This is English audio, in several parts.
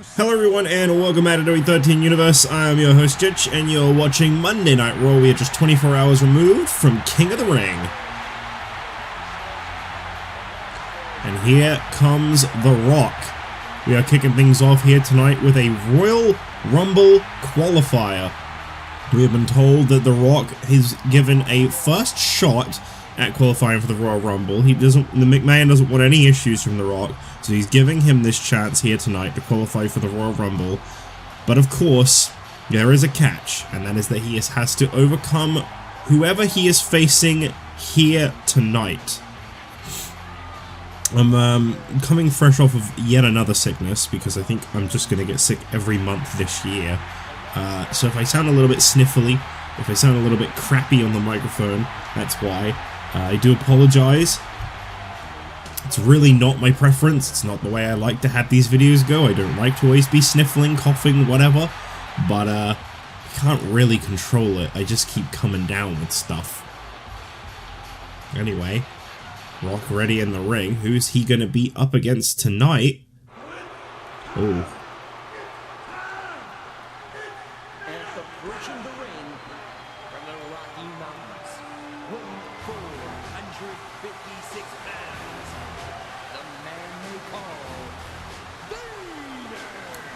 Hello everyone and welcome back to WWE 13 Universe. I am your host Jitch and you're watching Monday Night Raw. We are just 24 hours removed from King of the Ring. And here comes The Rock. We are kicking things off here tonight with a Royal Rumble qualifier. We have been told that The Rock is given a first shot at qualifying for the Royal Rumble. The McMahon doesn't want any issues from The Rock, so he's giving him this chance here tonight to qualify for the Royal Rumble. But of course, there is a catch, and that is that he has to overcome whoever he is facing here tonight. I'm coming fresh off of yet another sickness, because I think I'm just going to get sick every month this year. So if I sound a little bit sniffly, if I sound a little bit crappy on the microphone, that's why. I do apologize. It's really not my preference. It's not the way I like to have these videos go. I don't like to always be sniffling, coughing, whatever. But I can't really control it. I just keep coming down with stuff. Anyway, Rock ready in the ring. Who's he going to be up against tonight? Oh.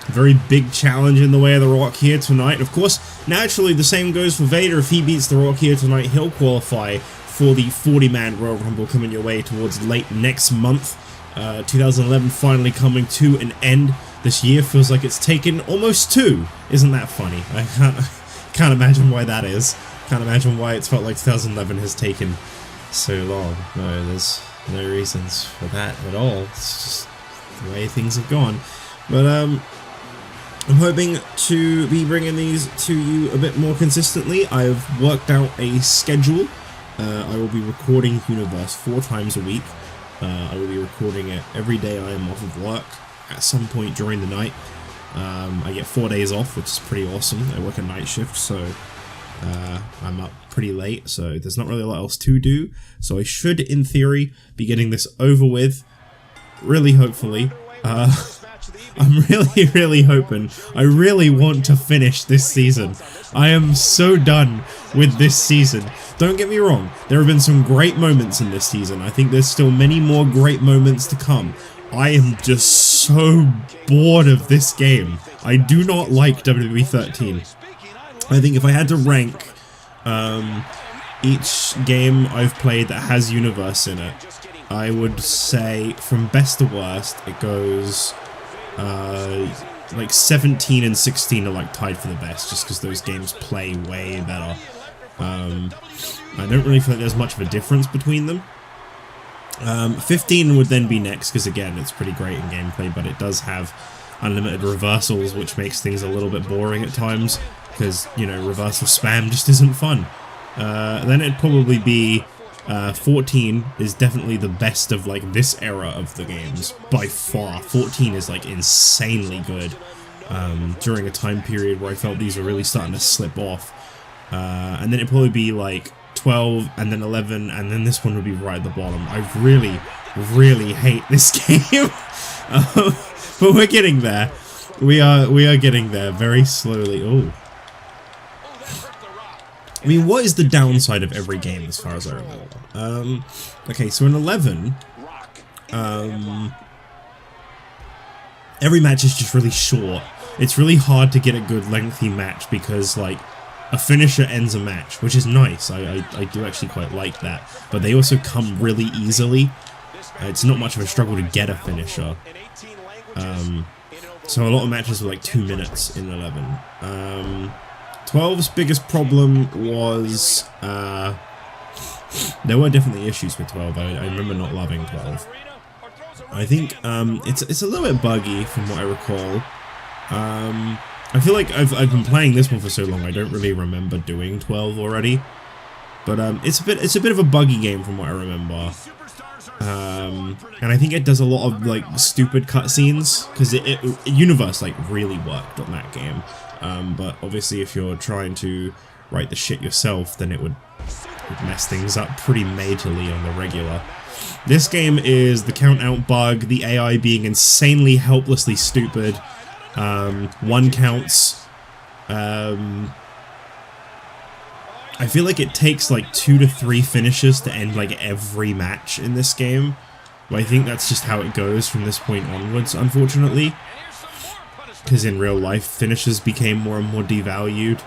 Very big challenge in the way of The Rock here tonight. Of course, naturally, the same goes for Vader. If he beats The Rock here tonight, he'll qualify for the 40-man Royal Rumble coming your way towards late next month. 2011 finally coming to an end. This year feels like it's taken almost two. Isn't that funny? I can't imagine why that is. Can't imagine why it's felt like 2011 has taken so long. No, there's no reasons for that at all. It's just the way things have gone. But, I'm hoping to be bringing these to you a bit more consistently. I've worked out a schedule. I will be recording Universe 4 times a week. I will be recording it every day I am off of work at some point during the night. I get 4 days off, which is pretty awesome. I work a night shift, so I'm up pretty late, so there's not really a lot else to do. So I should, in theory, be getting this over with, really hopefully. I'm really hoping. I really want to finish this season. I am so done with this season. Don't get me wrong, there have been some great moments in this season. I think there's still many more great moments to come. I am just so bored of this game. I do not like WWE 13. I think if I had to rank each game I've played that has Universe in it, I would say from best to worst, it goes like 17 and 16 are like tied for the best, just because those games play way better. I don't really feel like there's much of a difference between them. 15 would then be next, because again, it's pretty great in gameplay, but it does have unlimited reversals, which makes things a little bit boring at times, because, you know, reversal spam just isn't fun. Then it'd probably be 14 is definitely the best of like this era of the games by far. 14 is like insanely good during a time period where I felt these were really starting to slip off. And then it'd probably be like 12 and then 11 and then this one would be right at the bottom. I really hate this game. But we're getting there. We are getting there very slowly. Oh. I mean, what is the downside of every game as far as I remember? Okay, so in 11, every match is just really short. It's really hard to get a good lengthy match because, like, a finisher ends a match, which is nice. I do actually quite like that. But they also come really easily. It's not much of a struggle to get a finisher. So a lot of matches were like 2 minutes in 11. 12's biggest problem was, there were definitely issues with 12, I remember not loving 12. I think, it's a little bit buggy from what I recall. I feel like I've been playing this one for so long, I don't really remember doing 12 already. But, it's a bit of a buggy game from what I remember. And I think it does a lot of, like, stupid cutscenes, because Universe, like, really worked on that game. But obviously if you're trying to write the shit yourself, then it would mess things up pretty majorly on the regular. This game is the count-out bug, the AI being insanely helplessly stupid, 1 counts. I feel like it takes like 2 to 3 finishes to end like every match in this game. But I think that's just how it goes from this point onwards, unfortunately. Because in real life, finishes became more and more devalued.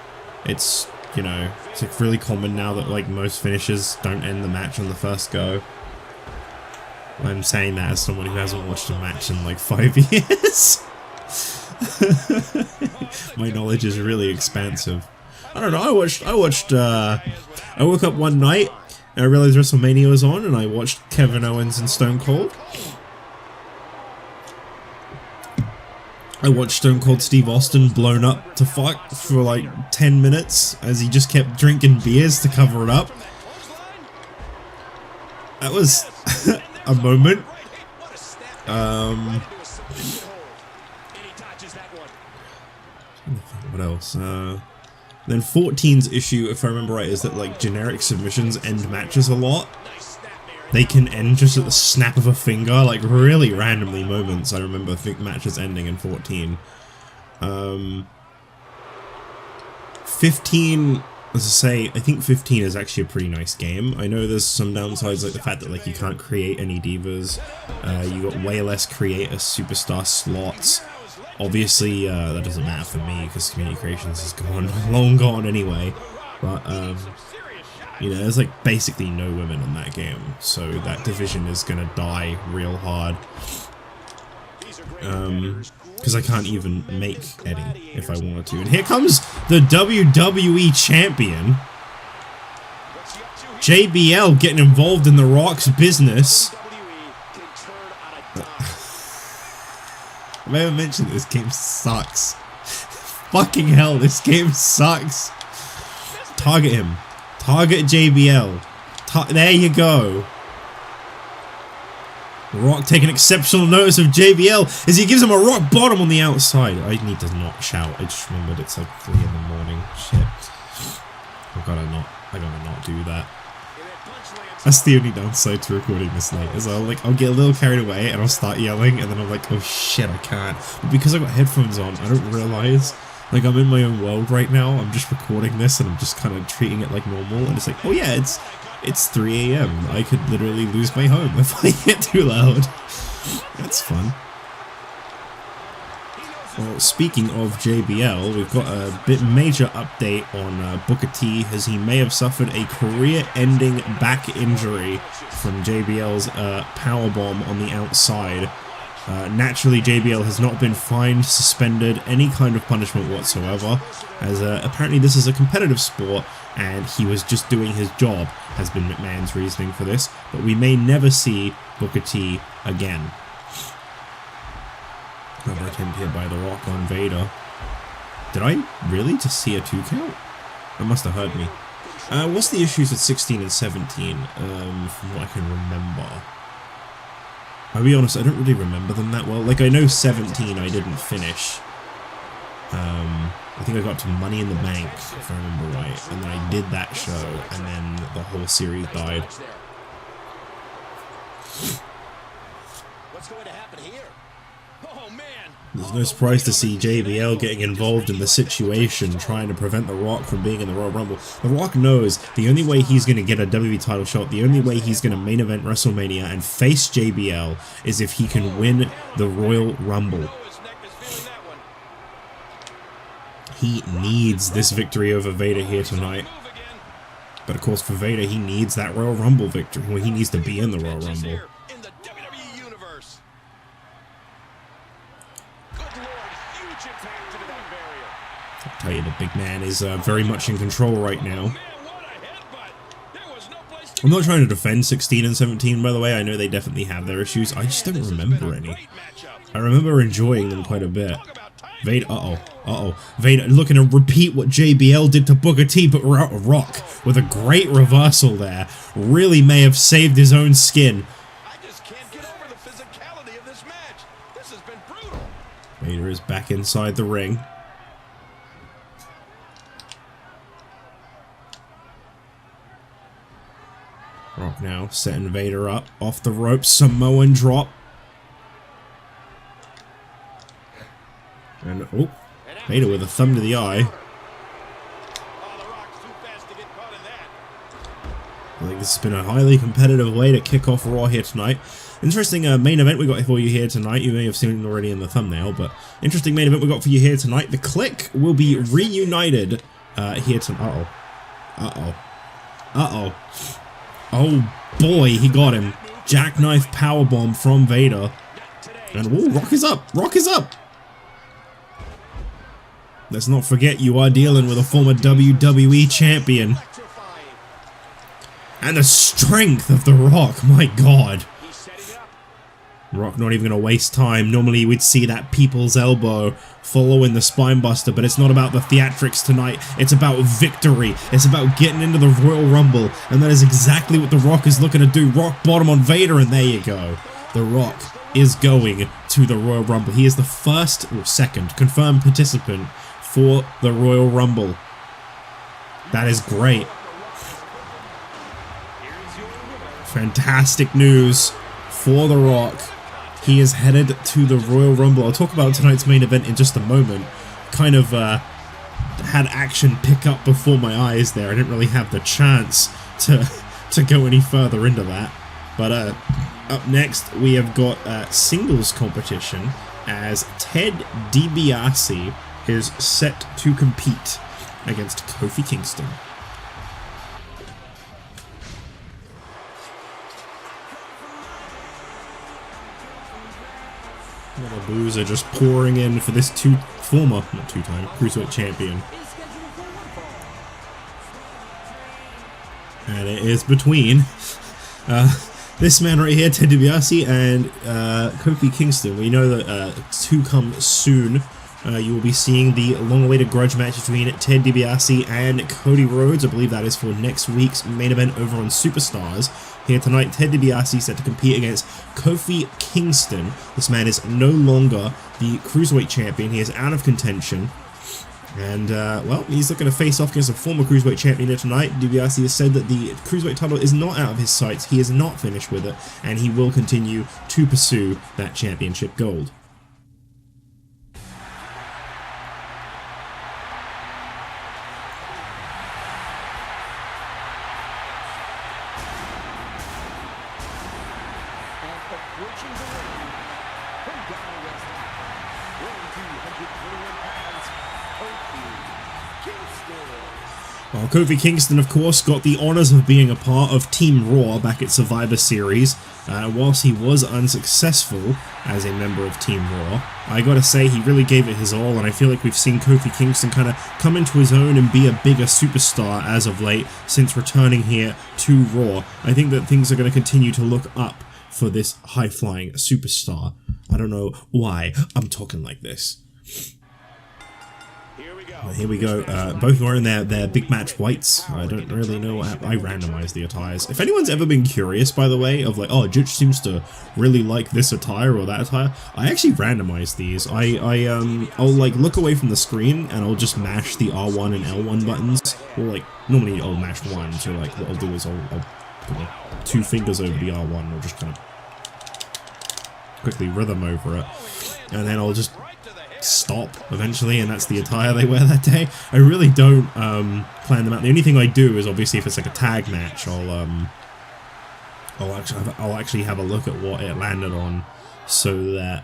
It's, you know, it's like really common now that like most finishes don't end the match on the first go. I'm saying that as someone who hasn't watched a match in like 5 years. My knowledge is really expansive. I don't know, I woke up one night and I realized WrestleMania was on and I watched Kevin Owens and Stone Cold. I watched Stone Cold Steve Austin blown up to fuck for like 10 minutes as he just kept drinking beers to cover it up. That was a moment. What else? Then 14's issue, if I remember right, is that like generic submissions end matches a lot. They can end just at the snap of a finger, like really randomly moments. I remember matches ending in 14. 15, as I say, I think 15 is actually a pretty nice game. I know there's some downsides, like the fact that like you can't create any divas. You got way less creator superstar slots. Obviously, that doesn't matter for me because Community Creations is gone, long gone anyway. But you know, there's like basically no women in that game, so that division is gonna die real hard. Because I can't even make any if I wanted to. And here comes the WWE Champion, JBL, getting involved in The Rock's business. I may have mentioned this game sucks. Fucking hell, this game sucks. Target him. Target JBL. There you go. The Rock taking exceptional notice of JBL as he gives him a rock bottom on the outside. I need to not shout. I just remembered it's like 3 in the morning. Shit. I gotta not do that. That's the only downside to recording this late, is I'll get a little carried away and I'll start yelling and then I'm like, oh shit, I can't. But because I got headphones on, I don't realize, like, I'm in my own world right now. I'm just recording this and I'm just kind of treating it like normal, and it's like, oh yeah, it's 3 AM. I could literally lose my home if I get too loud. That's fun. Well, speaking of JBL, we've got a major update on Booker T, as he may have suffered a career-ending back injury from JBL's powerbomb on the outside. Naturally, JBL has not been fined, suspended, any kind of punishment whatsoever, as apparently this is a competitive sport and he was just doing his job, has been McMahon's reasoning for this, but we may never see Booker T again. Another attempt here by The Rock on Vader. Did I really just see a 2 count? That must have heard me. What's the issues with 16 and 17, from what I can remember? I'll be honest, I don't really remember them that well. Like, I know 17 I didn't finish. I think I got to Money in the Bank, if I remember right, and then I did that show, and then the whole series died. What's going to happen here? Oh man! There's no surprise to see JBL getting involved in the situation, trying to prevent The Rock from being in the Royal Rumble. The Rock knows the only way he's going to get a WWE title shot, the only way he's going to main event WrestleMania and face JBL is if he can win the Royal Rumble. He needs this victory over Vader here tonight. But of course, for Vader, he needs that Royal Rumble victory. Well, he needs to be in the Royal Rumble. I'll tell you, the big man is very much in control right now. I'm not trying to defend 16 and 17, by the way. I know they definitely have their issues. I just don't remember any. I remember enjoying them quite a bit. Vader, Vader looking to repeat what JBL did to Booker T, but Rock with a great reversal there. Really may have saved his own skin. I just can't get over the physicality of this match. This has been brutal. Vader is back inside the ring. Rock now setting Vader up off the ropes, Samoan drop. And, oh, Vader with a thumb to the eye. I think this has been a highly competitive way to kick off Raw here tonight. Interesting main event we got for you here tonight. You may have seen it already in the thumbnail, but interesting main event we got for you here tonight. The Kliq will be reunited here tonight. Oh boy, he got him. Jackknife powerbomb from Vader. And whoa, Rock is up! Rock is up! Let's not forget you are dealing with a former WWE champion. And the strength of The Rock, my god. Rock not even going to waste time. Normally we'd see that people's elbow following the spinebuster, but it's not about the theatrics tonight. It's about victory. It's about getting into the Royal Rumble, and that is exactly what The Rock is looking to do. Rock bottom on Vader, and there you go. The Rock is going to the Royal Rumble. He is the first, or second, confirmed participant for the Royal Rumble. That is great. Fantastic news for The Rock. He is headed to the Royal Rumble. I'll talk about tonight's main event in just a moment. Kind of had action pick up before my eyes there. I didn't really have the chance to go any further into that. But up next, we have got singles competition as Ted DiBiase is set to compete against Kofi Kingston. The boos are just pouring in for this former Cruiserweight champion. And it is between this man right here, Ted DiBiase, and Kofi Kingston. We know that to come soon, you will be seeing the long-awaited grudge match between Ted DiBiase and Cody Rhodes. I believe that is for next week's main event over on Superstars. Here tonight, Ted DiBiase set to compete against Kofi Kingston. This man is no longer the Cruiserweight champion. He is out of contention. And, well, he's looking to face off against a former Cruiserweight champion here tonight. DiBiase has said that the Cruiserweight title is not out of his sights. He is not finished with it, and he will continue to pursue that championship gold. Well, Kofi Kingston, of course, got the honours of being a part of Team Raw back at Survivor Series. Whilst he was unsuccessful as a member of Team Raw, I gotta say he really gave it his all, and I feel like we've seen Kofi Kingston kind of come into his own and be a bigger superstar as of late since returning here to Raw. I think that things are going to continue to look up for this high-flying superstar. I don't know why I'm talking like this. Here we go, both wearing their big match whites. I don't really know what happened. I randomized the attires. If anyone's ever been curious, by the way, of like, oh, Judge seems to really like this attire or that attire, I actually randomized these. I'll like look away from the screen and I'll just mash the R1 and L1 buttons, or like, normally I'll mash one, so like what I'll do is I'll put my 2 fingers over the R1 or just kind of quickly rhythm over it, and then I'll just stop eventually, and that's the attire they wear that day. I really don't plan them out. The only thing I do is obviously if it's like a tag match, I'll actually have a look at what it landed on, so that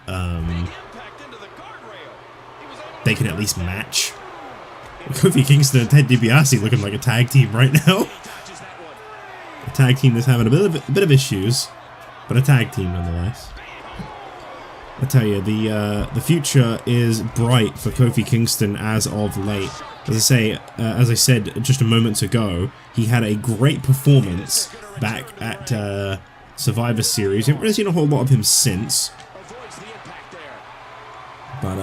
they can at least match. Kofi Kingston and Ted DiBiase looking like a tag team right now. A tag team that's having a bit of issues, but a tag team nonetheless. I tell you, the future is bright for Kofi Kingston as of late. As I said just a moment ago, he had a great performance back at Survivor Series. I haven't really seen a whole lot of him since, but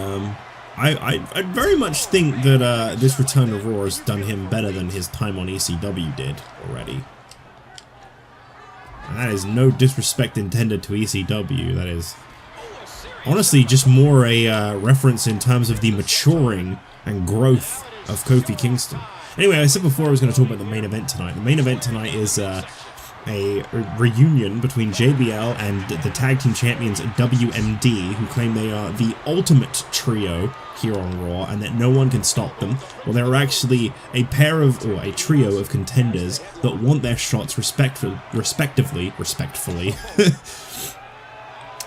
I very much think that this return to Raw has done him better than his time on ECW did already. And that is no disrespect intended to ECW. That is honestly just more a reference in terms of the maturing and growth of Kofi Kingston. Anyway, I said before I was going to talk about the main event tonight. The main event tonight is a reunion between JBL and the tag team champions W.M.D, who claim they are the ultimate trio here on Raw and that no one can stop them. Well, they're actually a trio of contenders that want their shots respectfully.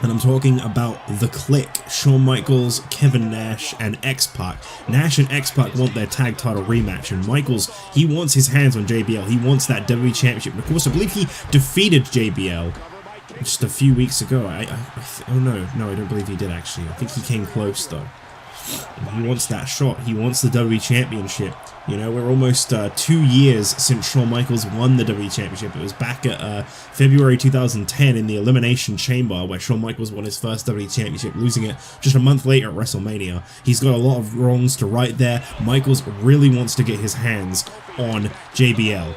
And I'm talking about the Kliq, Shawn Michaels, Kevin Nash, and X-Pac. Nash and X-Pac want their tag title rematch, and Michaels, he wants his hands on JBL. He wants that WWE Championship. And of course, I believe he defeated JBL just a few weeks ago. Oh no, I don't believe he did actually. I think he came close though. And he wants that shot. He wants the WWE Championship. You know, we're almost 2 years since Shawn Michaels won the WWE Championship. It was back at February 2010 in the Elimination Chamber where Shawn Michaels won his first WWE Championship, losing it just a month later at WrestleMania. He's got a lot of wrongs to right there. Michaels really wants to get his hands on JBL.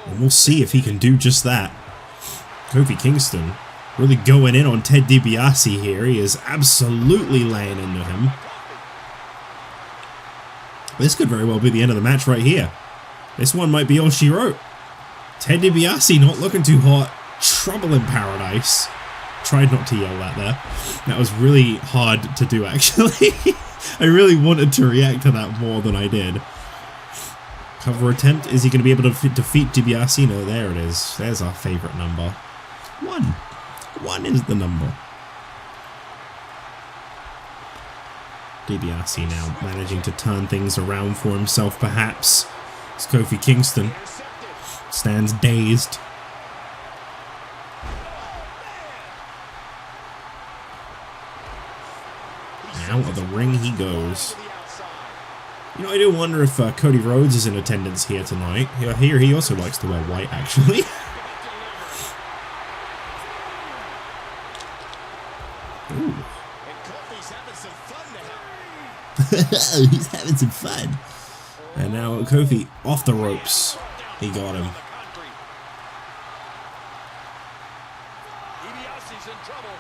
And we'll see if he can do just that. Kofi Kingston really going in on Ted DiBiase here. He is absolutely laying into him. This could very well be the end of the match right here. This one might be all she wrote. Ted DiBiase not looking too hot. Trouble in paradise. Tried not to yell that there. That was really hard to do actually. I really wanted to react to that more than I did. Cover attempt. Is he going to be able to defeat DiBiase? No, there it is. There's our favorite number. 1. 1 is the number. DiBiase now managing to turn things around for himself, perhaps. As Kofi Kingston stands dazed. Out of the ring he goes. You know, I do wonder if Cody Rhodes is in attendance here tonight. Here he also likes to wear white, actually. Ooh. He's having some fun. And now Kofi off the ropes. He got him. DiBiase's in trouble.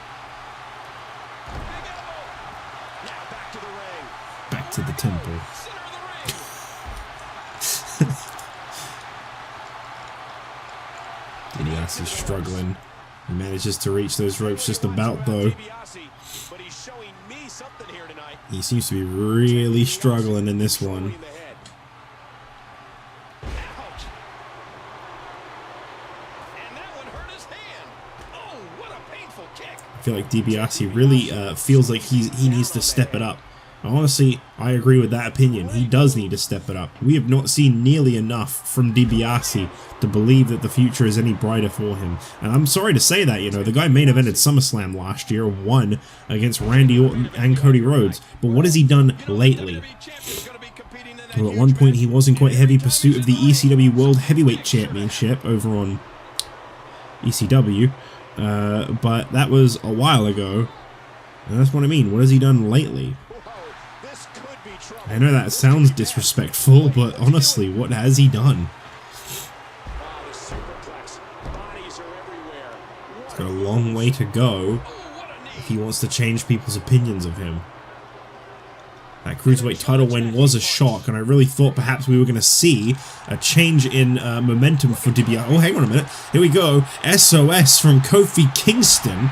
Big elbow. Now back to the ring. Back to the temple. Center of the ring. DiBiase is struggling. He manages to reach those ropes just about though. But he's showing me something here tonight. He seems to be really struggling in this one. Ouch. And that one hurt his hand. Oh, what a painful kick. I feel like DiBiase really feels like he needs to step it up. Honestly, I agree with that opinion. He does need to step it up. We have not seen nearly enough from DiBiase to believe that the future is any brighter for him. And I'm sorry to say that, you know, the guy main evented SummerSlam last year, won against Randy Orton and Cody Rhodes. But what has he done lately? Well, at one point he was in quite heavy pursuit of the ECW World Heavyweight Championship over on ECW. But that was a while ago. And that's what I mean. What has he done lately? I know that sounds disrespectful, but honestly, what has he done? He's got a long way to go if he wants to change people's opinions of him. That Cruiserweight title win was a shock, and I really thought perhaps we were going to see a change in momentum for DiBiase. Oh, hang on a minute. Here we go. SOS from Kofi Kingston.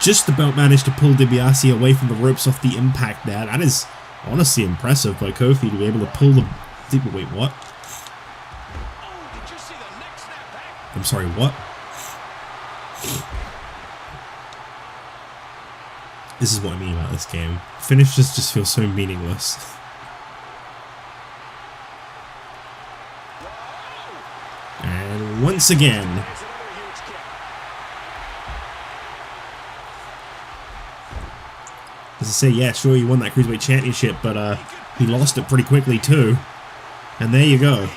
Just about managed to pull DiBiase away from the ropes off the impact there. That is honestly impressive by Kofi to be able to pull the... Wait, what? I'm sorry, what? This is what I mean about this game. Finishes just feel so meaningless. And once again... As I say, yeah, sure, he won that Cruiserweight Championship, but he lost it pretty quickly too. And there you go.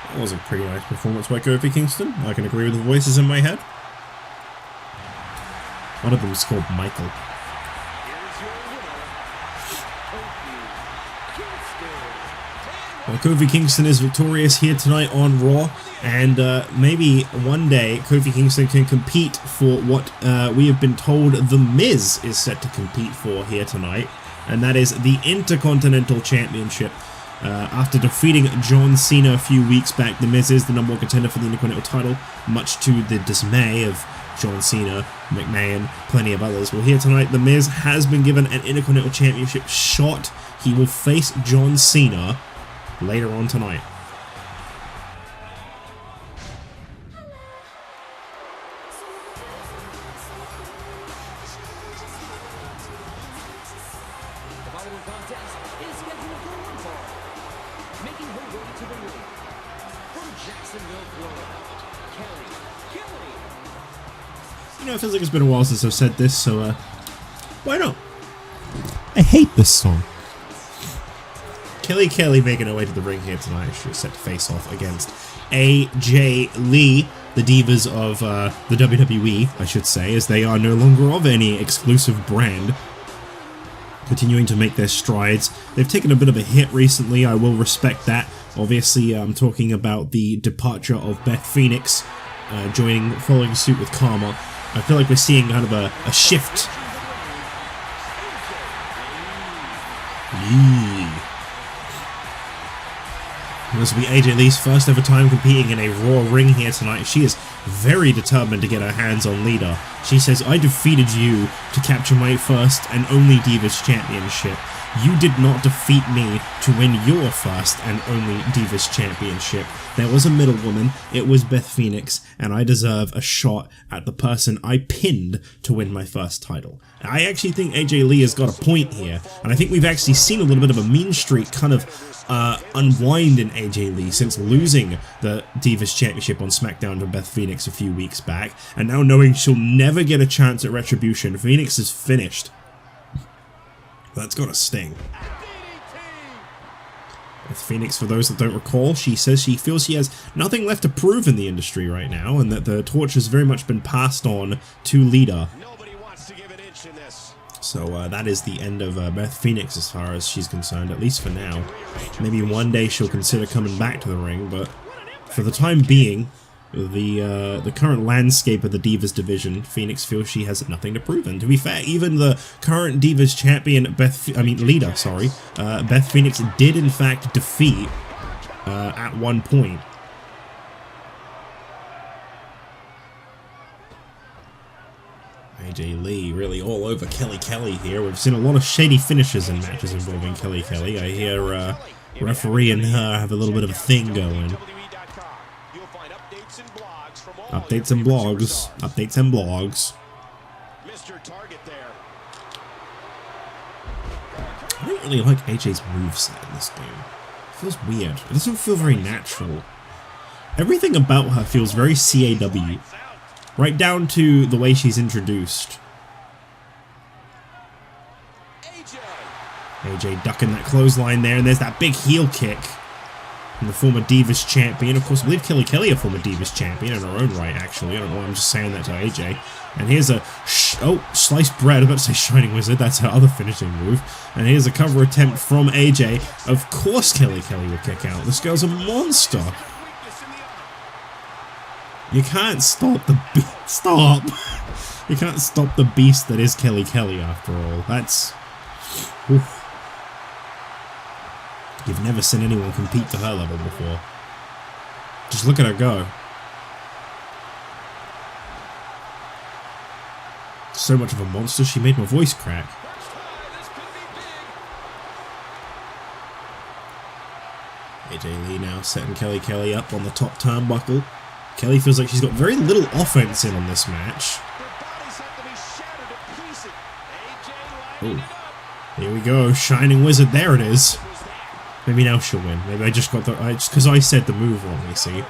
That was a pretty nice performance by Kofi Kingston. I can agree with the voices in my head. One of them is called Michael. Well, Kofi Kingston is victorious here tonight on Raw, and maybe one day Kofi Kingston can compete for what we have been told The Miz is set to compete for here tonight, and that is the Intercontinental Championship. After defeating John Cena a few weeks back, The Miz is the #1 contender for the Intercontinental title, much to the dismay of John Cena, McMahon, plenty of others. Well, here tonight, The Miz has been given an Intercontinental Championship shot. He will face John Cena later on tonight. You know, it feels like it's been a while since I've said this, so why not? I hate this song. Kelly making her way to the ring here tonight. She's set to face off against AJ Lee, the divas of the WWE, I should say, as they are no longer of any exclusive brand. Continuing to make their strides. They've taken a bit of a hit recently, I will respect that. Obviously, I'm talking about the departure of Beth Phoenix, following suit with Karma. I feel like we're seeing kind of a shift. This will be AJ Lee's first ever time competing in a Raw ring here tonight. She is very determined to get her hands on Lita. She says, "I defeated you to capture my first and only Divas Championship. You did not defeat me to win your first and only Divas Championship. There was a middle woman, it was Beth Phoenix, and I deserve a shot at the person I pinned to win my first title." I actually think AJ Lee has got a point here, and I think we've actually seen a little bit of a mean streak kind of unwind in AJ Lee since losing the Divas Championship on SmackDown to Beth Phoenix a few weeks back, and now knowing she'll never get a chance at Retribution, Phoenix is finished. That's gotta sting. Beth Phoenix, for those that don't recall, she says she feels she has nothing left to prove in the industry right now, and that the torch has very much been passed on to Lita. So that is the end of Beth Phoenix as far as she's concerned, at least for now. Maybe one day she'll consider coming back to the ring, but for the time being, the current landscape of the Divas division, Phoenix feels she has nothing to prove. And to be fair, even the current Divas champion, Lita, sorry, Beth Phoenix did in fact defeat at one point. AJ Lee really all over Kelly here. We've seen a lot of shady finishes in matches involving Kelly. I hear referee and her have a little bit of a thing going. Updates and blogs. Updates and blogs. I don't really like AJ's moveset in this game. It feels weird. It doesn't feel very natural. Everything about her feels very CAW. Right down to the way she's introduced. AJ ducking that clothesline there, and there's that big heel kick from the former Divas champion. Of course, I believe Kelly, a former Divas champion in her own right, actually. I don't know why I'm just saying that to AJ. And here's a sliced bread. I'm about to say Shining Wizard. That's her other finishing move. And here's a cover attempt from AJ. Of course, Kelly will kick out. This girl's a monster. You can't stop the stop. You can't stop the beast that is Kelly after all. That's... Oof. You've never seen anyone compete to her level before. Just look at her go. So much of a monster, she made my voice crack. AJ Lee now setting Kelly up on the top turnbuckle. Kelly feels like she's got very little offense in on this match. Oh, here we go, Shining Wizard, there it is. Maybe now she'll win. Maybe I just got the, just because I said the move wrong, you see.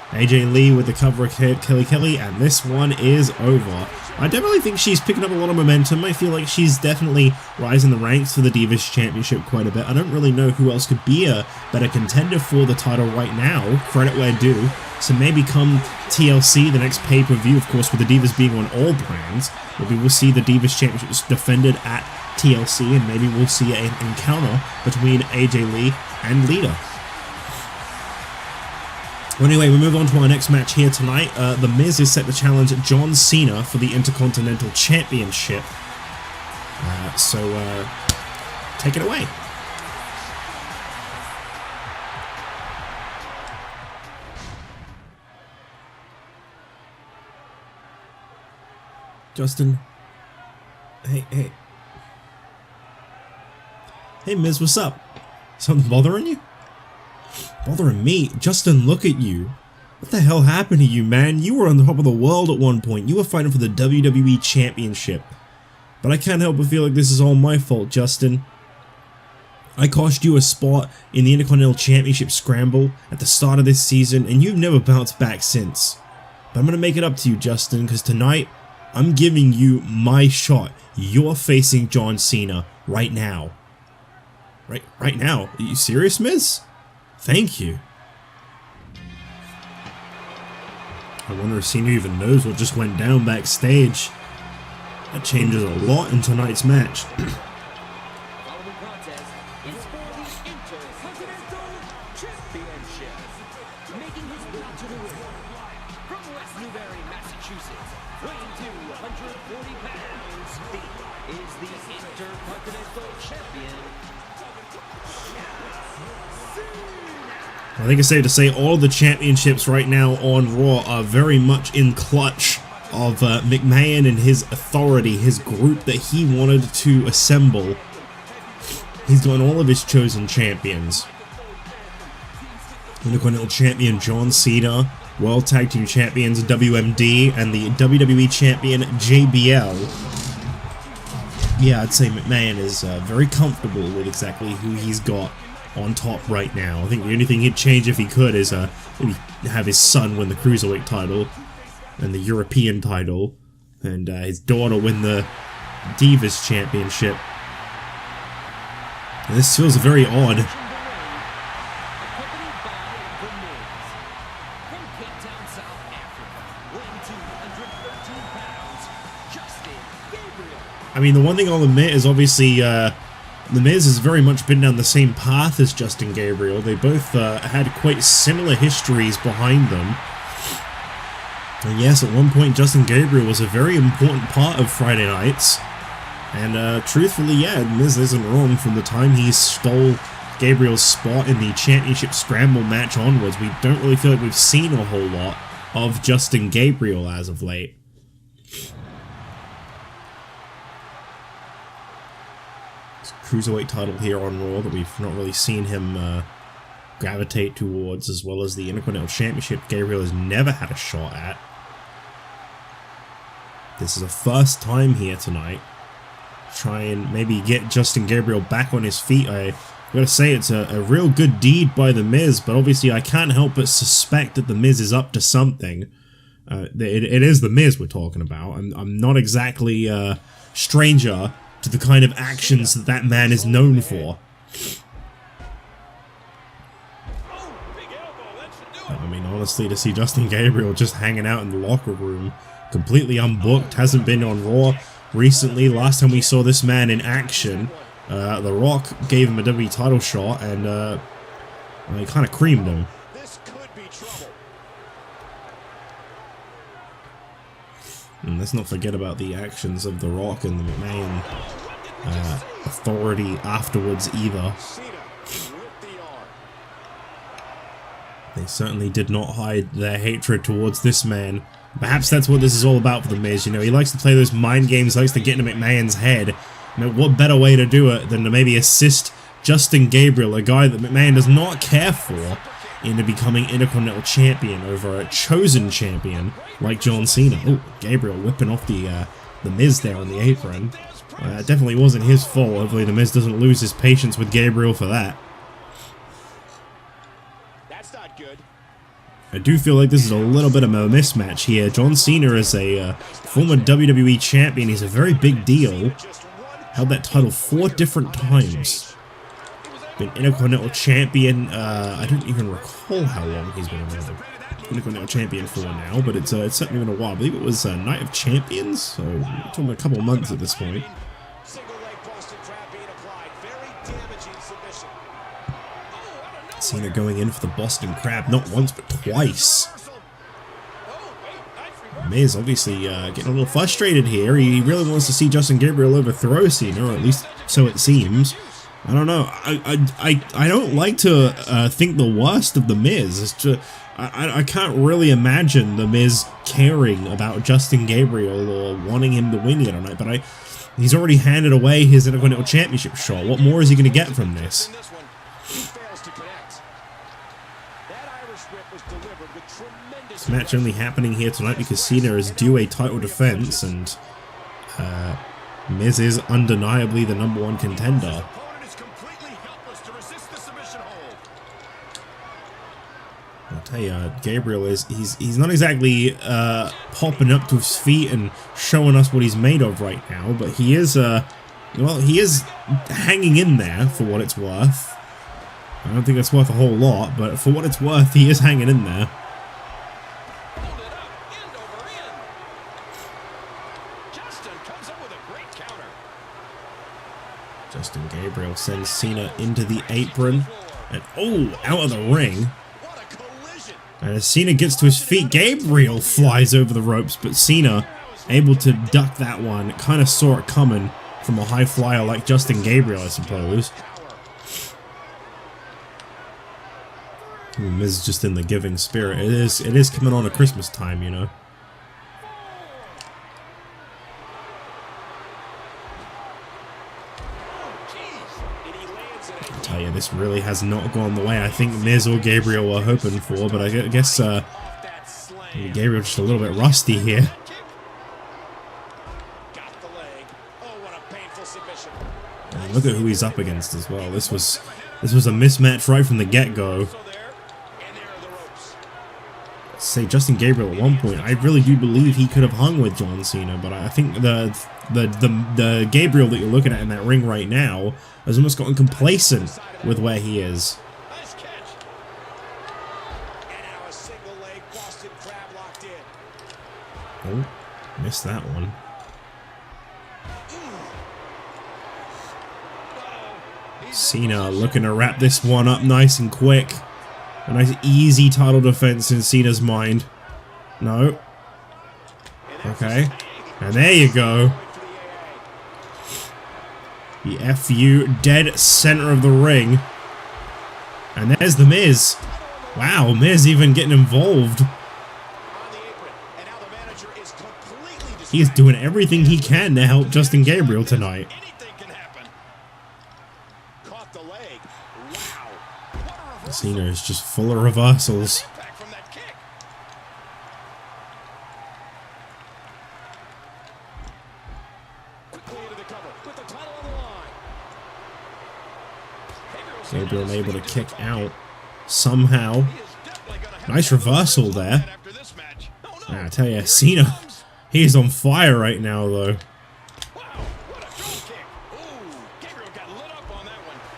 AJ Lee with the cover hit, Kelly, and this one is over. I definitely think she's picking up a lot of momentum. I feel like she's definitely rising the ranks for the Divas Championship quite a bit. I don't really know who else could be a better contender for the title right now. Credit where due. So maybe come TLC, the next pay-per-view, of course, with the Divas being on all brands, maybe we'll see the Divas Championship defended at TLC, and maybe we'll see an encounter between AJ Lee and Lita. Well, anyway, we move on to our next match here tonight. The Miz is set to challenge John Cena for the Intercontinental Championship. So take it away. Justin. Hey. Hey, Miz, what's up? Something bothering you? Bothering me? Justin, look at you. What the hell happened to you, man? You were on the top of the world at one point. You were fighting for the WWE Championship. But I can't help but feel like this is all my fault, Justin. I cost you a spot in the Intercontinental Championship scramble at the start of this season, and you've never bounced back since. But I'm going to make it up to you, Justin, because tonight, I'm giving you my shot. You're facing John Cena right now. Right now? Are you serious, Miz? Thank you. I wonder if Cena even knows what just went down backstage. That changes a lot in tonight's match. Following contest is for the Intercontinental Championship. Making his way to the ring from West Newbury, Massachusetts, weighing 240 pounds, he is the Intercontinental Champion. I think it's safe to say all the championships right now on Raw are very much in clutch of McMahon and his authority, his group that he wanted to assemble. He's got all of his chosen champions. Intercontinental Champion John Cena, World Tag Team Champions WMD, and the WWE Champion JBL. Yeah, I'd say McMahon is very comfortable with exactly who he's got on top right now. I think the only thing he'd change if he could is maybe have his son win the Cruiserweight title and the European title, and his daughter win the Divas Championship. And this feels very odd. I mean, the one thing I'll admit is obviously The Miz has very much been down the same path as Justin Gabriel. They both had quite similar histories behind them. And yes, at one point Justin Gabriel was a very important part of Friday nights. And truthfully, yeah, Miz isn't wrong. From the time he stole Gabriel's spot in the Championship Scramble match onwards, we don't really feel like we've seen a whole lot of Justin Gabriel as of late. Cruiserweight title here on Raw that we've not really seen him gravitate towards, as well as the Intercontinental Championship Gabriel has never had a shot at. This is a first time here tonight. Try and maybe get Justin Gabriel back on his feet. I gotta say, it's a real good deed by The Miz, but obviously I can't help but suspect that The Miz is up to something. It is The Miz we're talking about. I'm not exactly a stranger to the kind of actions that that man is known for. I mean, honestly, to see Justin Gabriel just hanging out in the locker room, completely unbooked, hasn't been on Raw recently. Last time we saw this man in action, The Rock gave him a WWE title shot, and he kind of creamed him. And let's not forget about the actions of The Rock and the McMahon authority afterwards either. They certainly did not hide their hatred towards this man. Perhaps that's what this is all about for The Miz. You know, he likes to play those mind games, likes to get into McMahon's head. You know, what better way to do it than to maybe assist Justin Gabriel, a guy that McMahon does not care for, into becoming Intercontinental Champion over a chosen champion like John Cena. Oh, Gabriel whipping off the Miz there on the apron. It definitely wasn't his fault. Hopefully The Miz doesn't lose his patience with Gabriel for that. That's not good. I do feel like this is a little bit of a mismatch here. John Cena is a former WWE champion. He's a very big deal. Held that title 4 different times. Been Intercontinental Champion, I don't even recall how long he's been around Intercontinental Champion for now, but it's certainly been a while. I believe it was Night of Champions, so we're talking a couple of months at this point. Cena going in for the Boston Crab, not once but twice. Miz obviously getting a little frustrated here. He really wants to see Justin Gabriel overthrow Cena, or at least so it seems. I don't know. I don't like to think the worst of The Miz. I can't really imagine The Miz caring about Justin Gabriel or wanting him to win here tonight, but he's already handed away his Intercontinental Championship shot. What more is he going to get from this? This match only happening here tonight because Cena is due a title defense, and Miz is undeniably the #1 contender. I'll tell you, Gabriel he's not exactly popping up to his feet and showing us what he's made of right now, but he is well, he is hanging in there for what it's worth. I don't think that's worth a whole lot, but for what it's worth, he is hanging in there. Justin Gabriel sends Cena into the apron, and out of the ring. And as Cena gets to his feet, Gabriel flies over the ropes, but Cena able to duck that one. Kind of saw it coming from a high flyer like Justin Gabriel, I suppose. Miz just in the giving spirit. It is coming on at Christmas time, you know. I tell you, this really has not gone the way I think Miz or Gabriel were hoping for, but I guess Gabriel just a little bit rusty here. And look at who he's up against as well. This was a mismatch right from the get-go. Say Justin Gabriel at one point, I really do believe he could have hung with John Cena, but I think the Gabriel that you're looking at in that ring right now has almost gotten complacent with where he is. Oh, missed that one. Cena looking to wrap this one up nice and quick. A nice easy title defense in Cena's mind. No. Okay. And there you go. The FU dead center of the ring. And there's the Miz. Wow, Miz even getting involved. He's doing everything he can to help Justin Gabriel tonight. Cena is just full of reversals. Gabriel able to kick out somehow. Nice reversal there. I tell you, Cena, he is on fire right now, though.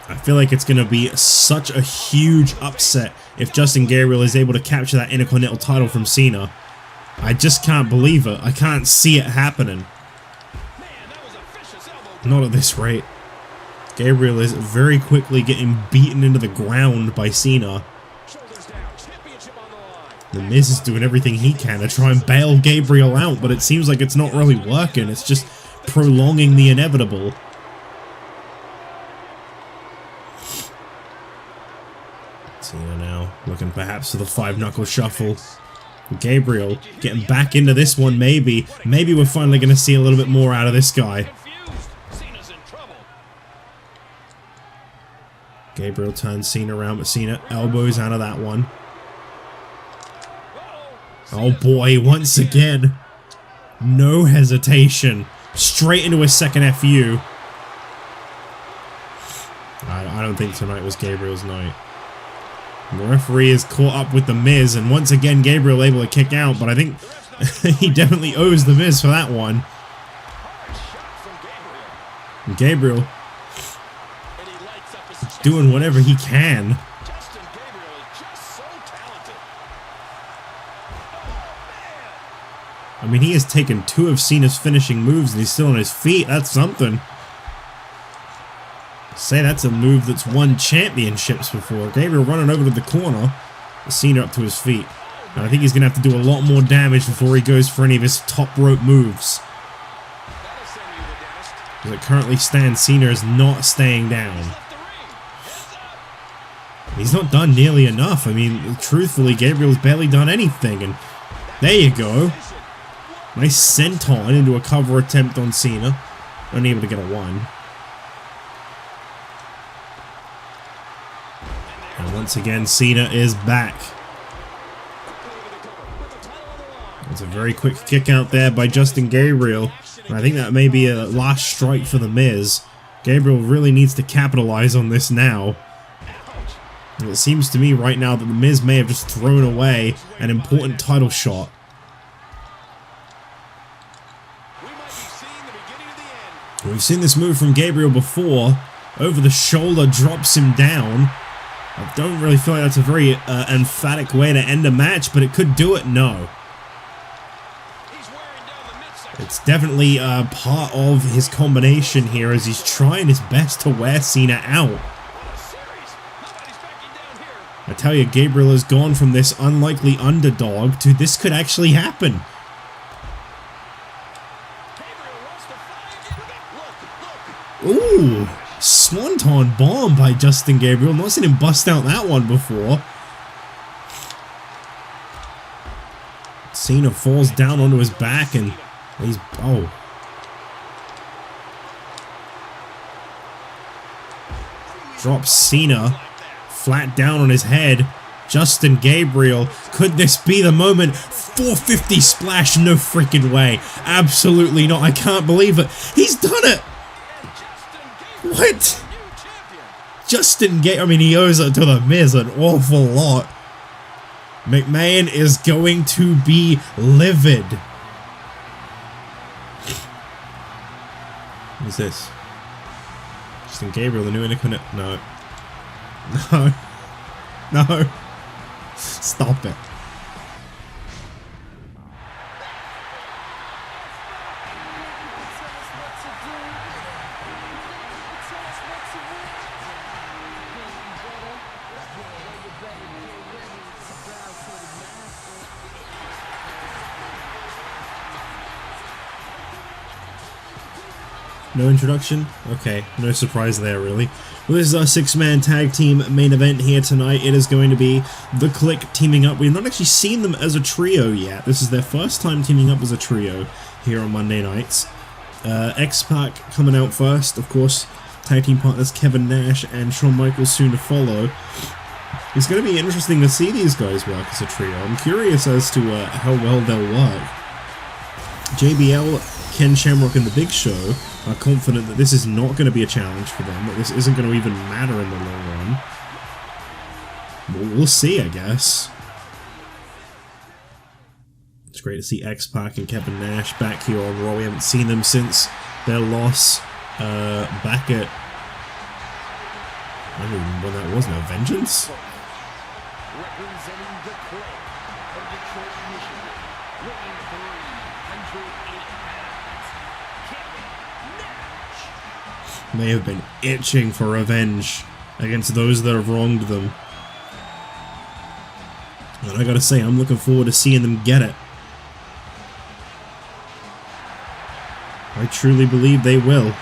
I feel like it's going to be such a huge upset if Justin Gabriel is able to capture that Intercontinental title from Cena. I just can't believe it. I can't see it happening. Not at this rate. Gabriel is very quickly getting beaten into the ground by Cena. The Miz is doing everything he can to try and bail Gabriel out, but it seems like it's not really working. It's just prolonging the inevitable. Cena now looking perhaps for the 5-knuckle shuffle. Gabriel getting back into this one, maybe. Maybe we're finally going to see a little bit more out of this guy. Gabriel turns Cena around, but Cena elbows out of that one. Oh boy, once again. No hesitation. Straight into his second FU. I don't think tonight was Gabriel's night. The referee is caught up with the Miz, and once again Gabriel able to kick out, but I think he definitely owes the Miz for that one. And Gabriel doing whatever he can. I mean, he has taken 2 of Cena's finishing moves and he's still on his feet. That's something. Say that's a move that's won championships before. Gabriel running over to the corner. Cena up to his feet. And I think he's going to have to do a lot more damage before he goes for any of his top rope moves. As it currently stands, Cena is not staying down. He's not done nearly enough. I mean, truthfully, Gabriel's barely done anything, and there you go. Nice senton into a cover attempt on Cena. Only able to get a 1. And once again, Cena is back. It's a very quick kick out there by Justin Gabriel. And I think that may be a last strike for The Miz. Gabriel really needs to capitalize on this now. And it seems to me right now that The Miz may have just thrown away an important title shot. We've seen this move from Gabriel before. Over the shoulder, drops him down. I don't really feel like that's a very emphatic way to end a match, but it could do it. No. It's definitely part of his combination here as he's trying his best to wear Cena out. I tell you, Gabriel has gone from this unlikely underdog to this could actually happen. Ooh, Swanton bomb by Justin Gabriel. Not seen him bust out that one before. Cena falls down onto his back and he's... oh. Drops Cena flat down on his head. Justin Gabriel, could this be the moment? 450 splash, no freaking way. Absolutely not. I can't believe it. He's done it. What? Justin Gabriel, I mean, he owes it to The Miz an awful lot. McMahon is going to be livid. What is this? Justin Gabriel, the new Intercontinental... No. No. No. Stop it. No introduction? Okay, no surprise there really. Well, this is our 6-man tag team main event here tonight. It is going to be the Kliq teaming up. We've not actually seen them as a trio yet. This is their first time teaming up as a trio here on Monday nights. X-Pac coming out first, of course. Tag team partners Kevin Nash and Shawn Michaels soon to follow. It's going to be interesting to see these guys work as a trio. I'm curious as to how well they'll work. JBL, Ken Shamrock, and The Big Show are confident that this is not going to be a challenge for them, that this isn't going to even matter in the long run. We'll see, I guess. It's great to see X-Pac and Kevin Nash back here on Raw. We haven't seen them since their loss back at... I don't even know when that was now. Vengeance? Representing the Kliq from Detroit, Michigan, weighing 308 pounds, Kevin Nash. They have been itching for revenge against those that have wronged them. And I gotta say, I'm looking forward to seeing them get it. I truly believe they will.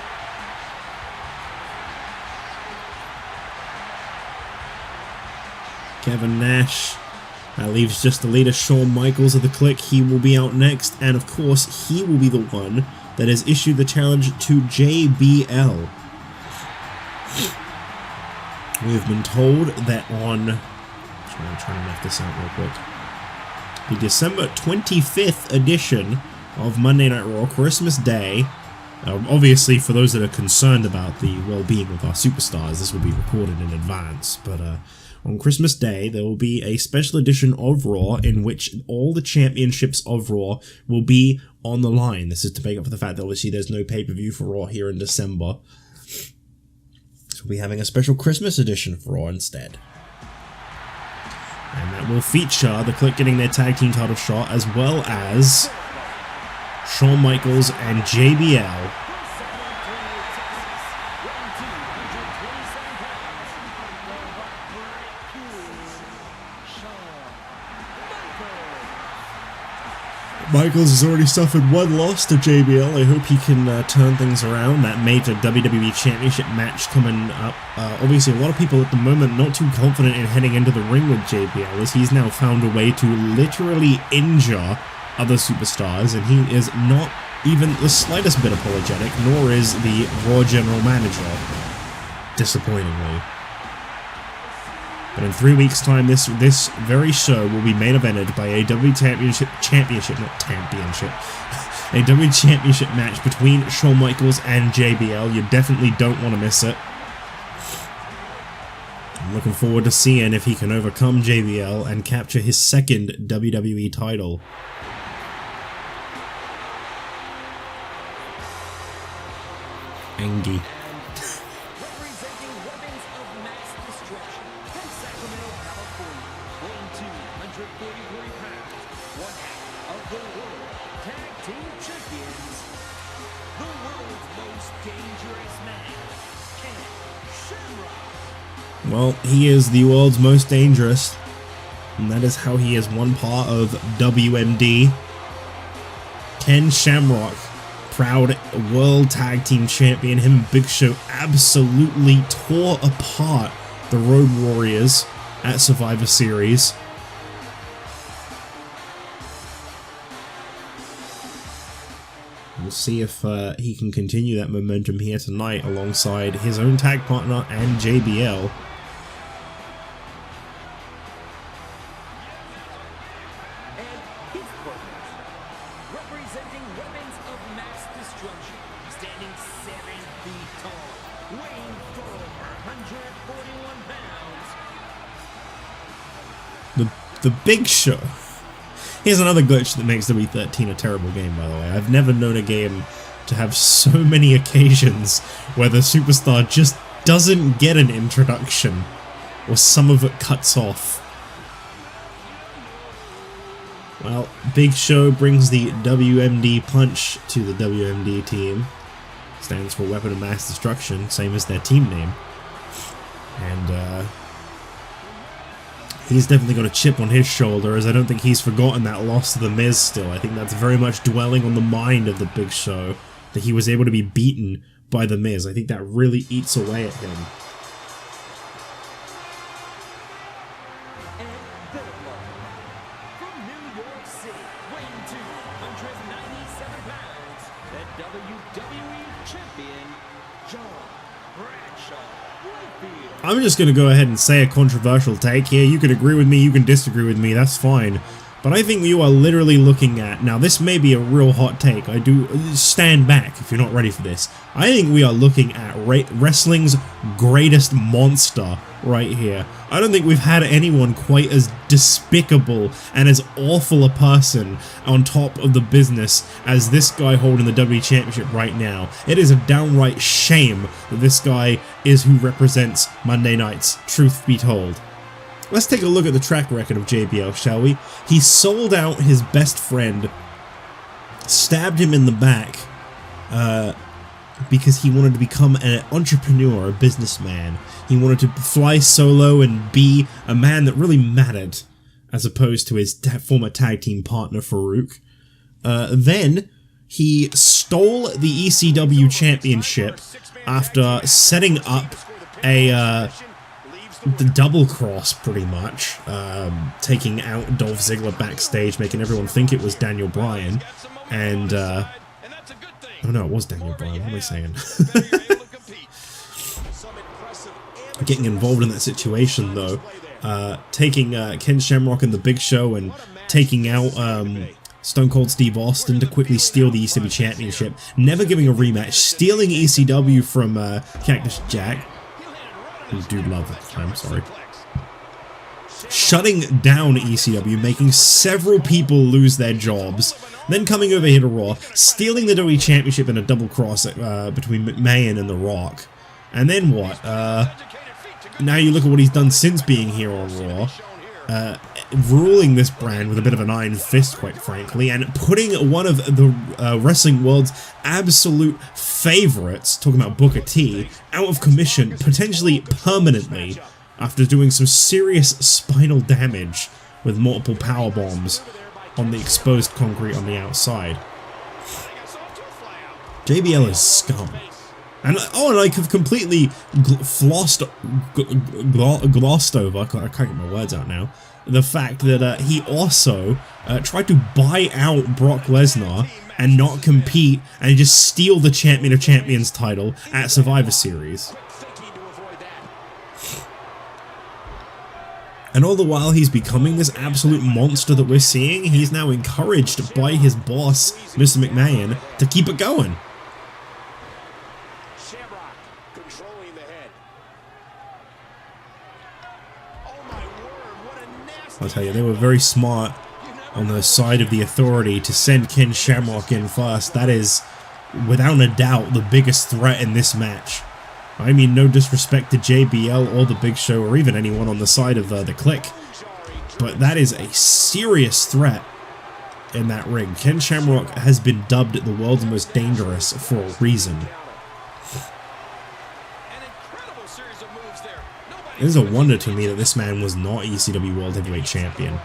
Kevin Nash. That leaves just the leader, Shawn Michaels of the Kliq. He will be out next, and of course, he will be the one that has issued the challenge to JBL. We have been told that on... I'm trying to make this out real quick. The December 25th edition of Monday Night Raw, Christmas Day. Obviously, for those that are concerned about the well-being of our superstars, this will be recorded in advance, but on Christmas Day, there will be a special edition of Raw in which all the championships of Raw will be on the line. This is to make up for the fact that obviously there's no pay-per-view for Raw here in December. So we'll be having a special Christmas edition for Raw instead. And that will feature the Kliq getting their tag team title shot, as well as Shawn Michaels and JBL. Michaels has already suffered one loss to JBL. I hope he can turn things around. That major WWE Championship match coming up. Obviously, a lot of people at the moment not too confident in heading into the ring with JBL, as he's now found a way to literally injure other superstars, and he is not even the slightest bit apologetic, nor is the Raw General Manager, disappointingly. But in 3 weeks' time, this very show will be main evented by a WWE Championship, not Championship, a WWE Championship match between Shawn Michaels and JBL. You definitely don't want to miss it. I'm looking forward to seeing if he can overcome JBL and capture his second WWE title. Angie. Representing weapons of mass destruction from Sacramento, California, weighing 243 pounds, one half of the World Tag Team Champions, the world's most dangerous man, Ken Shamrock. Well, he is the world's most dangerous, and that is how he is one part of WMD. Ken Shamrock, proud World Tag Team Champion. Him and Big Show absolutely tore apart the Road Warriors at Survivor Series. We'll see if he can continue that momentum here tonight alongside his own tag partner and JBL. Representing weapons of mass destruction, standing 7 feet tall, weighing 441 pounds. The Big Show. Here's another glitch that makes WWE13 a terrible game, by the way. I've never known a game to have so many occasions where the superstar just doesn't get an introduction, or some of it cuts off. Well, Big Show brings the WMD punch to the WMD team. Stands for Weapon of Mass Destruction, same as their team name. And he's definitely got a chip on his shoulder, as I don't think he's forgotten that loss to The Miz still. I think that's very much dwelling on the mind of the Big Show, that he was able to be beaten by The Miz. I think that really eats away at him. I'm just going to go ahead and say a controversial take here. You can agree with me, you can disagree with me, that's fine. But I think you are literally looking at... Now, this may be a real hot take. I do... Stand back if you're not ready for this. I think we are looking at wrestling's greatest monster right here. I don't think we've had anyone quite as despicable and as awful a person on top of the business as this guy holding the WWE Championship right now. It is a downright shame that this guy is who represents Monday nights, truth be told. Let's take a look at the track record of JBL, shall we? He sold out his best friend, stabbed him in the back, because he wanted to become an entrepreneur, a businessman. He wanted to fly solo and be a man that really mattered, as opposed to his former tag team partner, Farouk. Then, he stole the ECW Championship after setting up the double cross, pretty much, taking out Dolph Ziggler backstage, making everyone think it was Daniel Bryan, and oh no, it was Daniel Bryan, what am I saying? Getting involved in that situation, though, taking Ken Shamrock and the Big Show and taking out Stone Cold Steve Austin to quickly steal the ECW Championship, never giving a rematch, stealing ECW from Cactus Jack, who Dude Love at the time, sorry. Shutting down ECW, making several people lose their jobs, then coming over here to Raw, stealing the WWE Championship in a double cross between McMahon and The Rock. And then what? Now you look at what he's done since being here on Raw. Ruling this brand with a bit of an iron fist, quite frankly, and putting one of the wrestling world's absolute favorites, talking about Booker T, out of commission, potentially permanently, after doing some serious spinal damage with multiple power bombs. on the exposed concrete on the outside. JBL is scum. And I have completely glossed over, I can't get my words out now, the fact that he also tried to buy out Brock Lesnar and not compete and just steal the Champion of Champions title at Survivor Series. And all the while he's becoming this absolute monster that we're seeing, he's now encouraged by his boss, Mr. McMahon, to keep it going. Controlling the head. Oh my word, what a nasty. I'll tell you, they were very smart on the side of the authority to send Ken Shamrock in first. That is, without a doubt, the biggest threat in this match. I mean, no disrespect to JBL or the Big Show or even anyone on the side of the Kliq, but that is a serious threat in that ring. Ken Shamrock has been dubbed the world's most dangerous for a reason. It is a wonder to me that this man was not ECW World Heavyweight Champion.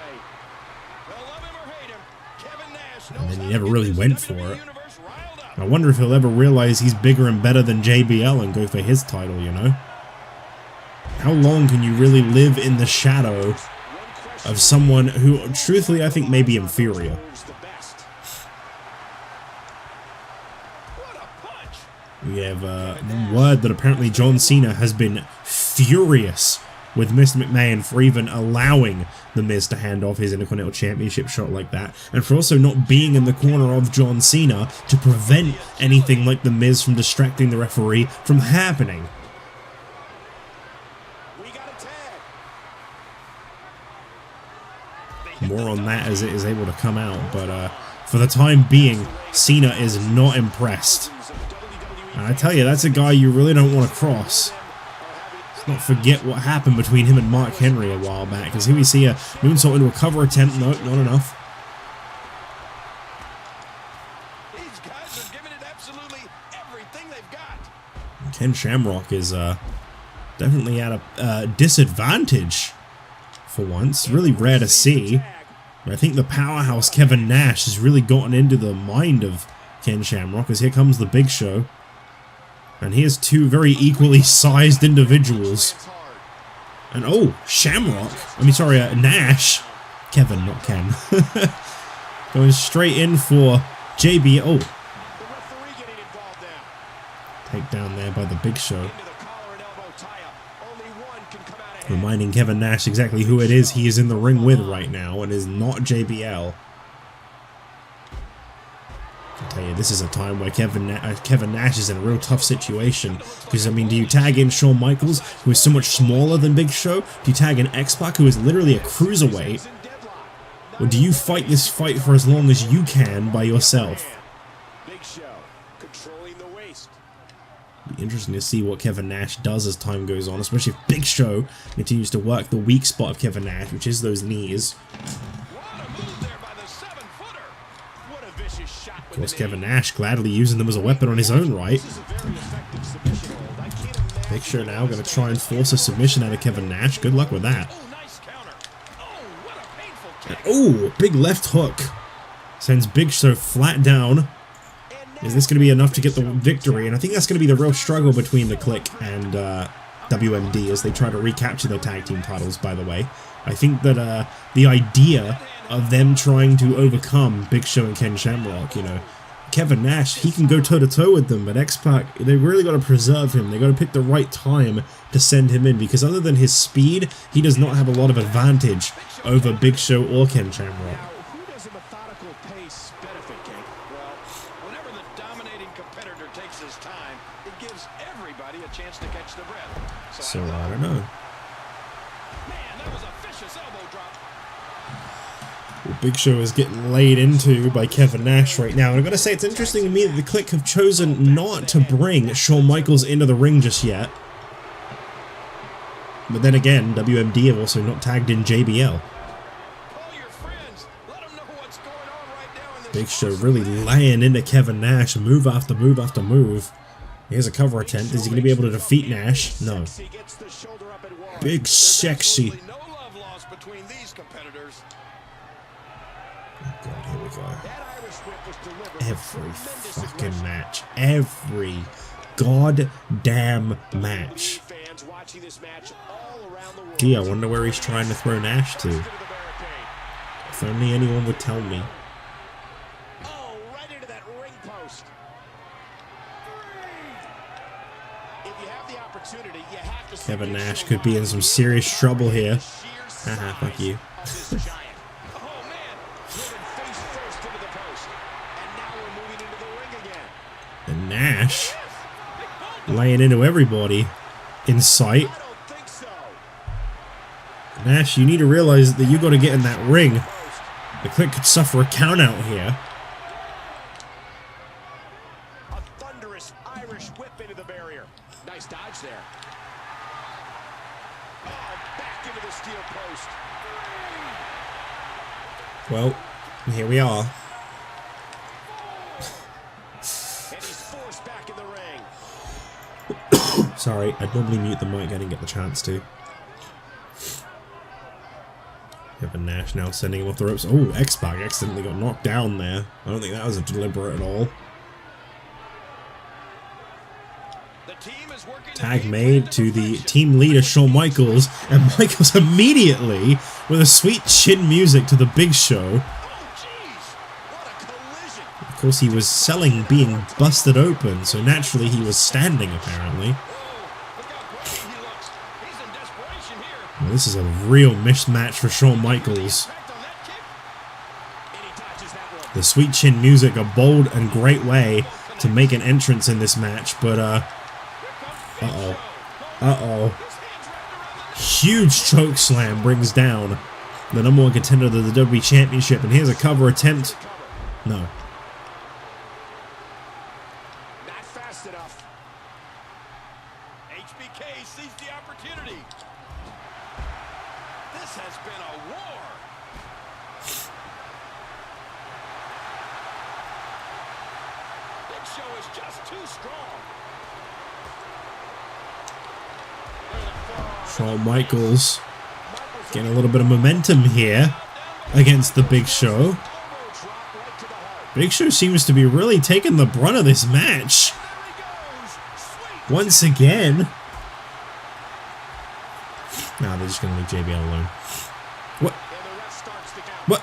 And then he never really went for it. I wonder if he'll ever realize he's bigger and better than JBL and go for his title, you know? How long can you really live in the shadow of someone who, truthfully, I think may be inferior? We have word that apparently John Cena has been furious with Mr. McMahon for even allowing The Miz to hand off his Intercontinental Championship shot like that, and for also not being in the corner of John Cena to prevent anything like The Miz from distracting the referee from happening. More on that as it is able to come out, but for the time being, Cena is not impressed. And I tell you, that's a guy you really don't want to cross. Let's not forget what happened between him and Mark Henry a while back, because here we see a moonsault into a cover attempt. Nope, not enough. These guys are giving it absolutely everything they've got. Ken Shamrock is definitely at a disadvantage for once. Really rare to see. But I think the powerhouse Kevin Nash has really gotten into the mind of Ken Shamrock, as here comes the Big Show. And here's two very equally sized individuals. And oh, Nash. Kevin, not Ken. Going straight in for JB. Oh. Take down there by the Big Show. Reminding Kevin Nash exactly who it is he is in the ring with right now, and is not JBL. I tell you, this is a time where Kevin Nash is in a real tough situation. Because, I mean, do you tag in Shawn Michaels, who is so much smaller than Big Show? Do you tag in X-Pac, who is literally a cruiserweight? Or do you fight this fight for as long as you can by yourself? Be interesting to see what Kevin Nash does as time goes on, especially if Big Show continues to work the weak spot of Kevin Nash, which is those knees. Of course, Kevin Nash gladly using them as a weapon on his own right. Big Show now going to try and force a submission out of Kevin Nash. Good luck with that. And, oh, big left hook. Sends Big Show flat down. Is this going to be enough to get the victory? And I think that's going to be the real struggle between the Kliq and WMD as they try to recapture their tag team titles, by the way. I think that the idea of them trying to overcome Big Show and Ken Shamrock, you know, Kevin Nash, he can go toe-to-toe with them, but X-Pac, they really got to preserve him. They got to pick the right time to send him in, because other than his speed, he does not have a lot of advantage over Big Show or Ken Shamrock. Who does a methodical pace benefit, King? Well, whenever the dominating competitor takes his time, it gives everybody a chance to catch the breath. So I don't know. Man, that was a vicious elbow drop. Well, Big Show is getting laid into by Kevin Nash right now. And I've got to say, it's interesting to me that the Kliq have chosen not to bring Shawn Michaels into the ring just yet. But then again, WMD have also not tagged in JBL. Big Show really laying into Kevin Nash, move after move after move. Here's a cover attempt. Is he going to be able to defeat Nash? No. Big Sexy. go. That Irish whip was delivered. Every fucking match. Every goddamn match. Fans watching this match all around the world. Gee, I wonder where he's trying to throw Nash to. If only anyone would tell me. Oh, right into that ring post. If you have the opportunity, you have to. Kevin Nash could be in some serious trouble here. Haha, fuck you. And Nash laying into everybody in sight. Nash, you need to realize that you got to get in that ring. The Kliq could suffer a count out here. A thunderous Irish whip into the barrier. Nice dodge there. Oh, back into the steel post. Well, here we are. And he's forced back in the ring. Sorry, I'd normally mute the mic. I didn't get the chance to. Kevin Nash now sending him off the ropes. Oh, X-Pac accidentally got knocked down there. I don't think that was deliberate at all. Tag made to the team leader, Shawn Michaels, and Michaels immediately with a sweet chin music to the Big Show. Of course, he was selling being busted open, so naturally he was standing, apparently. Well, this is a real mismatch for Shawn Michaels. The sweet chin music, a bold and great way to make an entrance in this match, but huge choke slam brings down the #1 contender to the WWE Championship, and here's a cover attempt. No. Not fast enough. HBK sees the opportunity. This has been a war. Big Show is just too strong. Shawn Michaels getting a little bit of momentum here against the Big Show. Big Show seems to be really taking the brunt of this match. Once again. Nah, they're just going to leave JBL alone. What? What?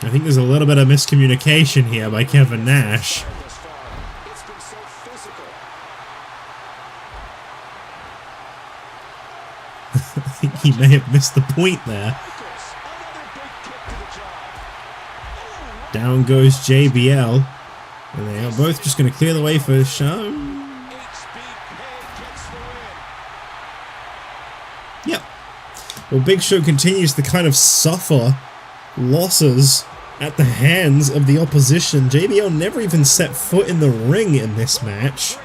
I think there's a little bit of miscommunication here by Kevin Nash. I think he may have missed the point there. Down goes JBL. And they are both just going to clear the way for Shawn. Yep. Well, Big Show continues to kind of suffer losses at the hands of the opposition. JBL never even set foot in the ring in this match.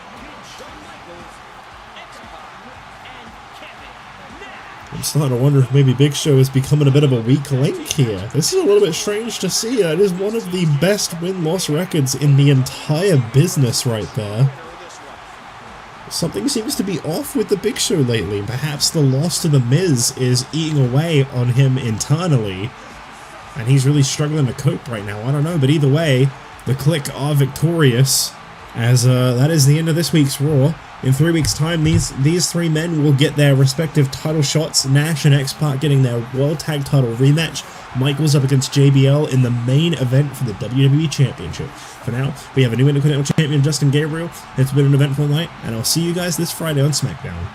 I'm starting to wonder if maybe Big Show is becoming a bit of a weak link here. This is a little bit strange to see. That is one of the best win-loss records in the entire business right there. Something seems to be off with the Big Show lately. Perhaps the loss to The Miz is eating away on him internally, and he's really struggling to cope right now. I don't know, but either way, the Kliq are victorious, as that is the end of this week's Raw. In 3 weeks' time, these three men will get their respective title shots. Nash and X-Pac getting their World Tag Title rematch. Michaels up against JBL in the main event for the WWE Championship. For now, we have a new Intercontinental Champion, Justin Gabriel. It's been an eventful night, and I'll see you guys this Friday on SmackDown.